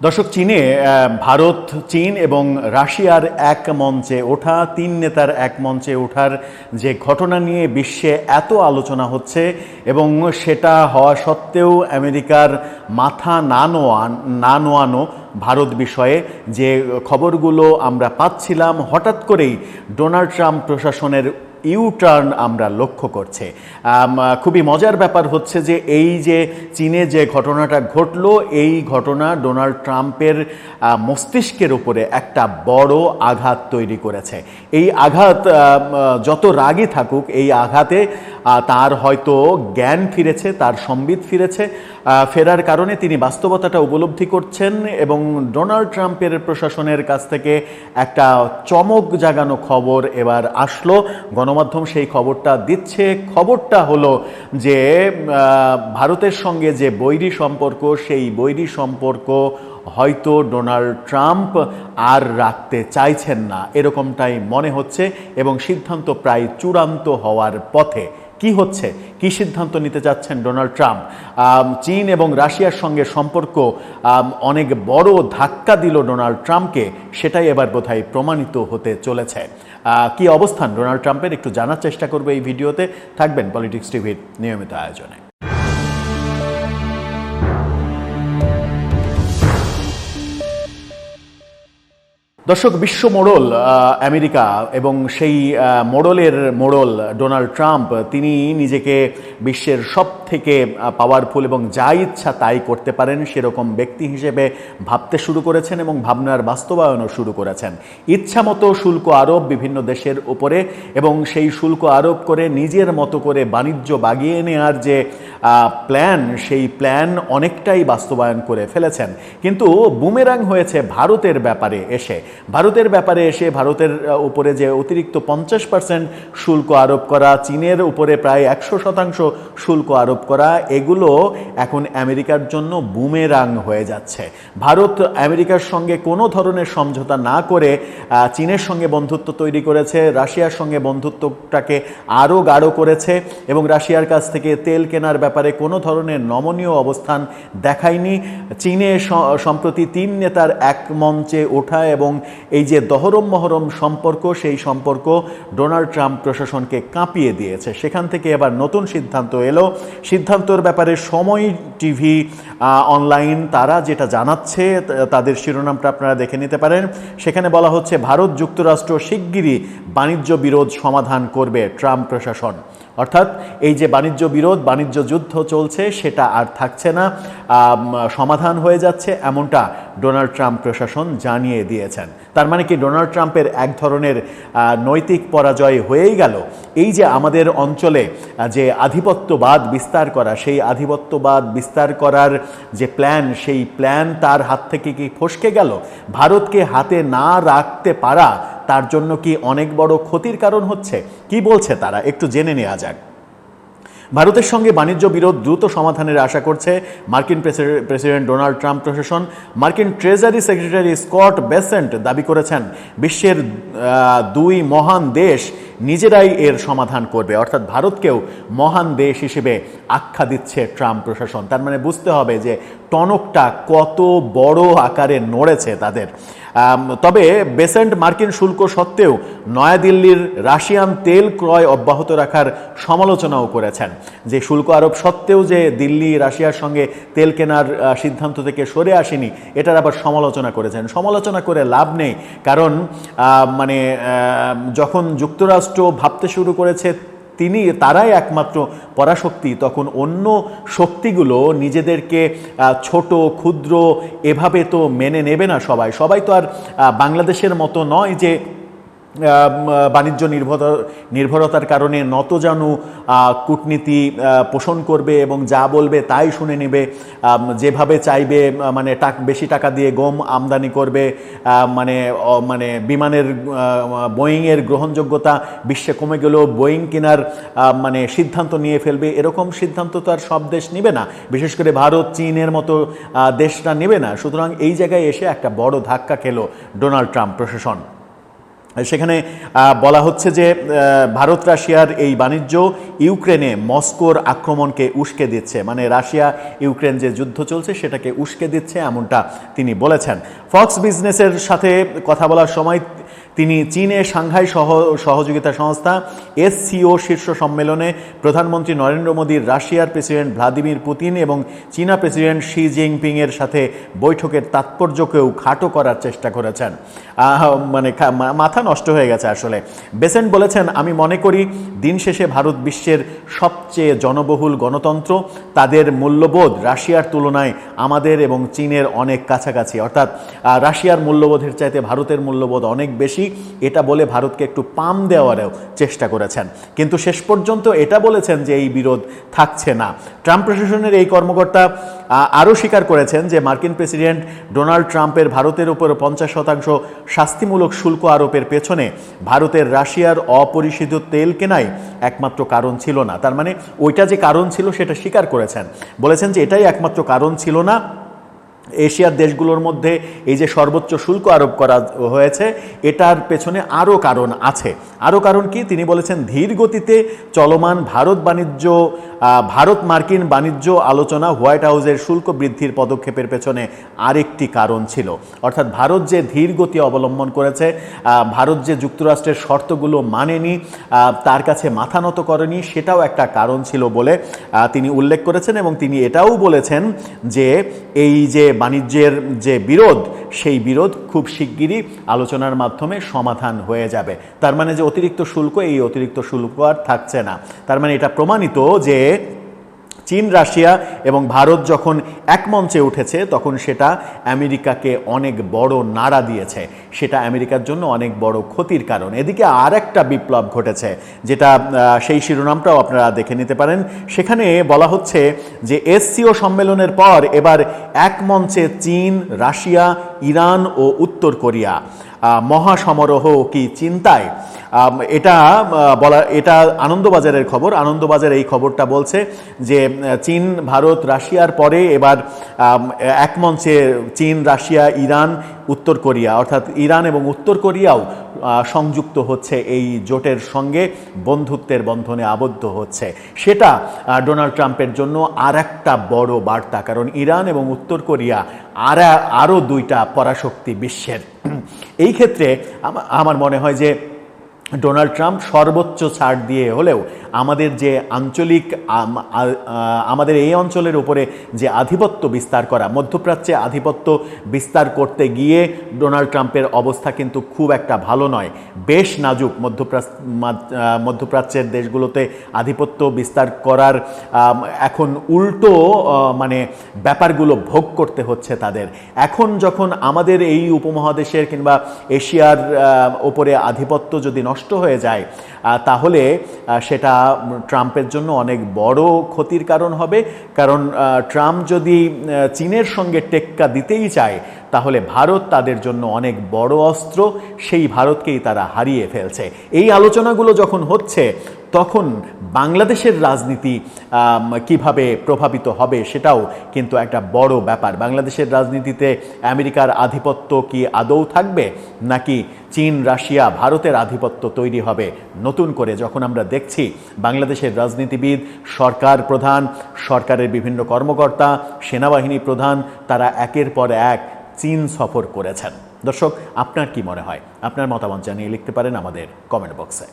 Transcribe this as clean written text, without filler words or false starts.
দর্শক, ভারত, চীন এবং রাশিয়ার এক মঞ্চে ওঠা, তিন নেতার এক মঞ্চে ওঠার যে ঘটনা নিয়ে বিশ্বে এত আলোচনা হচ্ছে এবং সেটা হওয়া সত্ত্বেও আমেরিকার মাথা না নোয়ানো ভারত বিষয়ে যে খবরগুলো আমরা পাচ্ছিলাম, হঠাৎ করেই ডোনাল্ড ট্রাম্প প্রশাসনের ইউটার্ন আমরা লক্ষ্য করছে। খুবই মজার ব্যাপার হচ্ছে যে এই যে চীনে যে ঘটনাটা ঘটলো, এই ঘটনা ডোনাল্ড ট্রাম্পের মস্তিষ্কের উপরে একটা বড় আঘাত তৈরি করেছে। এই আঘাত যত রাগই থাকুক, এই আঘাতে তার হয়তো জ্ঞান ফিরেছে, তার সম্বিত ফিরেছে। ফেরার কারণে তিনি বাস্তবতাটা উপলব্ধি করছেন এবং ডোনাল্ড ট্রাম্পের প্রশাসনের কাছ থেকে একটা চমক জাগানো খবর এবার আসলো। গণমাধ্যম সেই খবরটা দিচ্ছে। খবরটা হলো যে ভারতের সঙ্গে যে বৈরী সম্পর্ক, সেই বৈরী সম্পর্ক হয়তো ডোনাল্ড ট্রাম্প আর রাখতে চাইছেন না, এরকমটাই মনে হচ্ছে এবং সিদ্ধান্ত প্রায় চূড়ান্ত হওয়ার পথে। কি হচ্ছে, কি সিদ্ধান্ত নিতে যাচ্ছেন ডোনাল্ড ট্রাম্প? চীন এবং রাশিয়ার সঙ্গে সম্পর্ক অনেক বড় ধাক্কা দিল ডোনাল্ড ট্রাম্পকে, সেটাই এবার বোধহয় প্রমাণিত হতে চলেছে। কি অবস্থান ডোনাল্ড ট্রাম্পের একটু জানার চেষ্টা করবে এই ভিডিওতে। থাকবেন পলিটিক্স টিভির নিয়মিত আয়োজনে। দর্শক, বিশ্ব মোড়ল আমেরিকা এবং সেই মোড়লের মোড়ল ডোনাল্ড ট্রাম্প, তিনি নিজেকে বিশ্বের সব থেকে পাওয়ারফুল এবং যা ইচ্ছা তাই করতে পারেন সেরকম ব্যক্তি হিসেবে ভাবতে শুরু করেছেন এবং ভাবনার বাস্তবায়নও শুরু করেছেন। ইচ্ছা মতো শুল্ক আরোপ বিভিন্ন দেশের উপরে এবং সেই শুল্ক আরোপ করে নিজের মতো করে বাণিজ্য বাগিয়ে নেওয়ার যে প্ল্যান, সেই প্ল্যান অনেকটাই বাস্তবায়ন করে ফেলেছেন। কিন্তু বুমেরাং হয়েছে ভারতের ব্যাপারে এসে। ভারতের উপরে যে অতিরিক্ত 50% শুল্ক আরোপ করা, চীনের উপরে প্রায় 100% শুল্ক আরোপ করা, এগুলো এখন আমেরিকার জন্য বুমেরাং হয়ে যাচ্ছে। ভারত আমেরিকার সঙ্গে কোনো ধরনের সমঝোতা না করে চীনের সঙ্গে বন্ধুত্ব তৈরি করেছে, রাশিয়ার সঙ্গে বন্ধুত্বটাকে আরও গাঢ় করেছে এবং রাশিয়ার কাছ থেকে তেল কেনার ব্যাপারে কোনো ধরনের নমনীয় অবস্থান দেখায়নি। চীনে সম্প্রতি তিন নেতার এক মঞ্চে ওঠা এবং এই যে দহরম মহরম সম্পর্ক, সেই সম্পর্ক ডোনাল্ড ট্রাম্প প্রশাসনকে কাঁপিয়ে দিয়েছে। সেখান থেকে এবার নতুন সিদ্ধান্ত এলো। সিদ্ধান্তর ব্যাপারে সময় টিভি অনলাইন তারা যেটা জানাচ্ছে, তাদের শিরোনামটা আপনারা দেখে নিতে পারেন। সেখানে বলা হচ্ছে, ভারত যুক্তরাষ্ট্র শিগগিরই বাণিজ্য বিরোধ সমাধান করবে ট্রাম্প প্রশাসন। অর্থাৎ এই যে বাণিজ্য বিরোধ, বাণিজ্য যুদ্ধ চলছে, সেটা আর থাকছে না, সমাধান হয়ে যাচ্ছে, এমনটা ডোনাল্ড ট্রাম্প প্রশাসন জানিয়ে দিয়েছেন। তার মানে কি ডোনাল্ড ট্রাম্পের এক ধরনের নৈতিক পরাজয় হয়েই গেল? এই যে আমাদের অঞ্চলে যে আধিপত্যবাদ বিস্তার করা, সেই আধিপত্যবাদ বিস্তার করার যে প্ল্যান, সেই প্ল্যান তার হাত থেকে কি ফসকে গেল? ভারতকে হাতে না রাখতে পারা তার জন্য কি অনেক বড় ক্ষতির কারণ হচ্ছে? কি বলছে তারা, একটু জেনে নেওয়া যাক। ভারতের সঙ্গে বাণিজ্য বিরোধ দ্রুত সমাধানের আশা করছে মার্কিন প্রেসিডেন্ট ডোনাল্ড ট্রাম্প প্রশাসন। মার্কিন ট্রেজারি সেক্রেটারি স্কট বেসেন্ট দাবি করেছেন, বিশ্বের দুই মহান দেশ নিজেরাই এর সমাধান করবে। অর্থাৎ ভারতকেও মহান দেশ হিসেবে আখ্যা দিচ্ছে ট্রাম্প প্রশাসন। তার মানে বুঝতে হবে যে টনকটা কত বড় আকারে নড়েছে তাদের। তবে বেসেন্ট মার্কিন শুল্ক সত্ত্বেও নয়াদিল্লির রাশিয়ান তেল ক্রয় অব্যাহত রাখার সমালোচনাও করেছেন। যে শুল্ক আরোপ সত্ত্বেও যে দিল্লি রাশিয়ার সঙ্গে তেল কেনার সিদ্ধান্ত থেকে সরে আসেনি, এটার আবার সমালোচনা করেছেন। সমালোচনা করে লাভ নেই, কারণ যখন যুক্তরাষ্ট্র ভাবতে শুরু করেছে তারাই একমাত্র পরাশক্তি, তখন অন্য শক্তিগুলো নিজেদেরকে ছোট ক্ষুদ্র এভাবে তো মেনে নেবে না। সবাই তো আর বাংলাদেশের মতো নয় যে বাণিজ্য নির্ভরতার কারণে নতজানু কূটনীতি পোষণ করবে এবং যা বলবে তাই শুনে নেবে, যেভাবে চাইবে বেশি টাকা দিয়ে গম আমদানি করবে, বিমানের বোয়িংয়ের গ্রহণযোগ্যতা বিশ্বে কমে গেলেও বোয়িং কেনার সিদ্ধান্ত নিয়ে ফেলবে। এরকম সিদ্ধান্ত তো আর সব দেশ নেবে না, বিশেষ করে ভারত, চীনের মতো দেশটা নেবে না। সুতরাং এই জায়গায় এসে একটা বড় ধাক্কা খেলো ডোনাল্ড ট্রাম্প প্রশাসন। সেখানে বলা হচ্ছে যে ভারত রাশিয়ার এই বাণিজ্য ইউক্রেনে মস্কোর আক্রমণকে উস্কে দিচ্ছে, মানে রাশিয়া ইউক্রেন যে যুদ্ধ চলছে সেটাকে উস্কে দিচ্ছে, এমনটা তিনি বলেছেন। ফক্স বিজনেসের সাথে কথা বলার সময় তিনি চীনে সাংহাই সহযোগিতা সংস্থা এসসিও শীর্ষ সম্মেলনে প্রধানমন্ত্রী নরেন্দ্র মোদীর রাশিয়ার প্রেসিডেন্ট ভ্লাদিমির পুতিন এবং চীনা প্রেসিডেন্ট শি জিনপিংয়ের সাথে বৈঠকের তাৎপর্যকেও খাটো করার চেষ্টা করেছেন। মানে মাথা নষ্ট হয়ে গেছে আসলে। বেসেন্ট বলেছেন, আমি মনে করি দিন শেষে ভারত বিশ্বের সবচেয়ে জনবহুল গণতন্ত্র, তাদের মূল্যবোধ রাশিয়ার তুলনায় আমাদের এবং চীনের অনেক কাছাকাছি, অর্থাৎ রাশিয়ার মূল্যবোধের চাইতে ভারতের মূল্যবোধ অনেক বেশি। এটা বলে ভারতকে একটু পাম দেওয়ারও চেষ্টা করেছেন, কিন্তু শেষ পর্যন্ত এটা বলেছেন যে এই বিরোধ থাকছে না। ট্রাম্প প্রশাসনের এই কর্মকর্তা আরও স্বীকার করেছেন যে মার্কিন প্রেসিডেন্ট ডোনাল্ড ট্রাম্পের ভারতের উপর 50% শাস্তিমূলক শুল্ক আরোপের পেছনে ভারতের রাশিয়ার অপরিশোধিত তেল কেনাই একমাত্র কারণ ছিল না। তার মানে ওইটা যে কারণ ছিল সেটা স্বীকার করেছেন, বলেছেন যে এটাই একমাত্র কারণ ছিল না। এশিয়ার দেশগুলোর মধ্যে এই যে সর্বোচ্চ শুল্ক আরোপ করা হয়েছে এটার পেছনে আরও কারণ আছে। আরও কারণ কি? তিনি বলেছেন ধীর গতিতে চলমান ভারত মার্কিন বাণিজ্য আলোচনা হোয়াইট হাউসের শুল্ক বৃদ্ধির পদক্ষেপের পেছনে আরেকটি কারণ ছিল। অর্থাৎ ভারত যে ধীর গতি অবলম্বন করেছে, ভারত যে যুক্তরাষ্ট্রের শর্তগুলো মানেনি, তার কাছে মাথা নত করেনি, সেটাও একটা কারণ ছিল বলে তিনি উল্লেখ করেছেন। এবং তিনি এটাও বলেছেন যে এই যে বাণিজ্যের যে বিরোধ, সেই বিরোধ খুব শিগগিরই আলোচনার মাধ্যমে সমাধান হয়ে যাবে। তার মানে যে অতিরিক্ত শুল্ক, এই অতিরিক্ত শুল্ক আর থাকছে না। তার মানে এটা প্রমাণিত যে চীন, রাশিয়া এবং ভারত যখন এক মঞ্চে উঠেছে তখন সেটা আমেরিকাকে অনেক বড় নাড়া দিয়েছে, সেটা আমেরিকার জন্য অনেক বড় ক্ষতির কারণ। এদিকে আর একটা বিপ্লব ঘটেছে, যেটা সেই শিরোনামটাও আপনারা দেখে নিতে পারেন। সেখানে বলা হচ্ছে যে এসসিও সম্মেলনের পর এবার এক মঞ্চে চীন, রাশিয়া, ইরান ও উত্তর কোরিয়া। মহাসমারোহ কি চিন্তায়? এটা আনন্দবাজারের খবর। আনন্দবাজার এই খবরটা বলছে যে চীন, ভারত, রাশিয়ার পরে এবার এক মঞ্চে চীন, রাশিয়া, ইরান, উত্তর কোরিয়া, অর্থাৎ ইরান এবং উত্তর কোরিয়াও সংযুক্ত হচ্ছে এই জোটের সঙ্গে, বন্ধুত্বের বন্ধনে আবদ্ধ হচ্ছে। সেটা ডোনাল্ড ট্রাম্পের জন্য আর একটা বড় বার্তা, কারণ ইরান এবং উত্তর কোরিয়া আরও দুইটা পরাশক্তি বিশ্বের। এই ক্ষেত্রে আমার মনে হয় যে ডোনাল্ড ট্রাম্প সর্বোচ্চ ছাড় দিয়ে হলেও আমাদের যে আঞ্চলিক আমাদের এই অঞ্চলের উপরে যে আধিপত্য বিস্তার করা, মধ্যপ্রাচ্যে আধিপত্য বিস্তার করতে গিয়ে ডোনাল্ড ট্রাম্পের অবস্থা কিন্তু খুব একটা ভালো নয়, বেশ নাজুক। মধ্যপ্রাচ্যের দেশগুলোতে আধিপত্য বিস্তার করার এখন উল্টো মানে ব্যাপারগুলো ভোগ করতে হচ্ছে তাদের। এখন যখন আমাদের এই উপমহাদেশের কিংবা এশিয়ার ওপরে আধিপত্য যদি নষ্ট হয়ে যায়, তাহলে সেটা ট্রাম্পের জন্য অনেক বড় ক্ষতির কারণ হবে। কারণ ট্রাম্প যদি চীনের সঙ্গে টেক্কা দিতেই চায়, তাহলে ভারত তাদের জন্য অনেক বড় অস্ত্র, সেই ভারতকেই তারা হারিয়ে ফেলছে। এই আলোচনাগুলো যখন হচ্ছে তখন বাংলাদেশের রাজনীতি কিভাবে প্রভাবিত হবে সেটাও কিন্তু একটা বড় ব্যাপার। বাংলাদেশের রাজনীতিতে আমেরিকার আধিপত্য কি আদৌ থাকবে, নাকি চীন, রাশিয়া, ভারতের আধিপত্য তৈরি হবে নতুন করে? যখন আমরা দেখছি বাংলাদেশের রাজনীতিবিদ, সরকার প্রধান, সরকারের বিভিন্ন কর্মকর্তা, সেনাবাহিনী প্রধান, তারা একের পর এক চীন সফর করেছেন। দর্শক, আপনার কি মনে হয়? আপনার মতামত জানিয়ে লিখতে পারেন আমাদের কমেন্ট বক্সে।